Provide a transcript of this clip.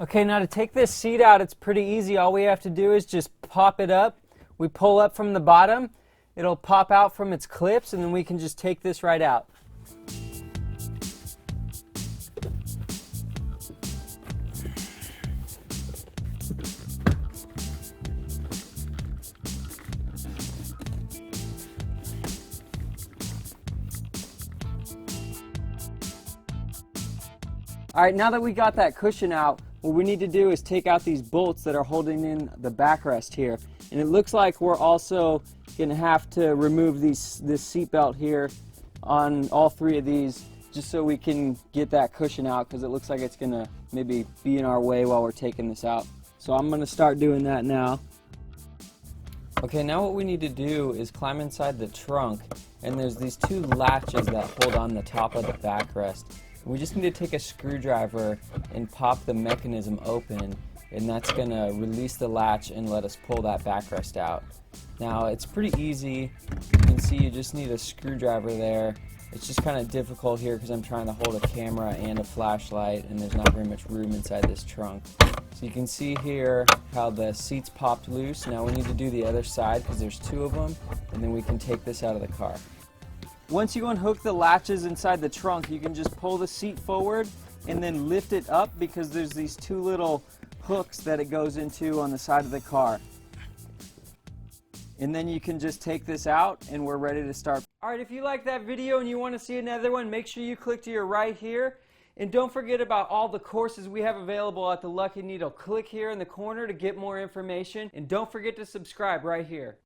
Okay, now to take this seat out, it's pretty easy. All we have to do is just pop it up. We pull up from the bottom, it'll pop out from its clips, and then we can just take this right out. All right, now that we got that cushion out, what we need to do is take out these bolts that are holding in the backrest here. And it looks like we're also going to have to remove this seat belt here on all three of these, just so we can get that cushion out, because it looks like it's going to maybe be in our way while we're taking this out. So I'm going to start doing that now. Okay, now what we need to do is climb inside the trunk, and there's these two latches that hold on the top of the backrest. We just need to take a screwdriver and pop the mechanism open, and that's going to release the latch and let us pull that backrest out. Now it's pretty easy. You can see you just need a screwdriver there. It's just kind of difficult here because I'm trying to hold a camera and a flashlight, and there's not very much room inside this trunk. So you can see here how the seats popped loose. Now we need to do the other side because there's two of them, and then we can take this out of the car. Once you unhook the latches inside the trunk, you can just pull the seat forward and then lift it up, because there's these two little hooks that it goes into on the side of the car. And then you can just take this out and we're ready to start. Alright, if you like that video and you want to see another one, make sure you click to your right here. And don't forget about all the courses we have available at the Lucky Needle. Click here in the corner to get more information, and don't forget to subscribe right here.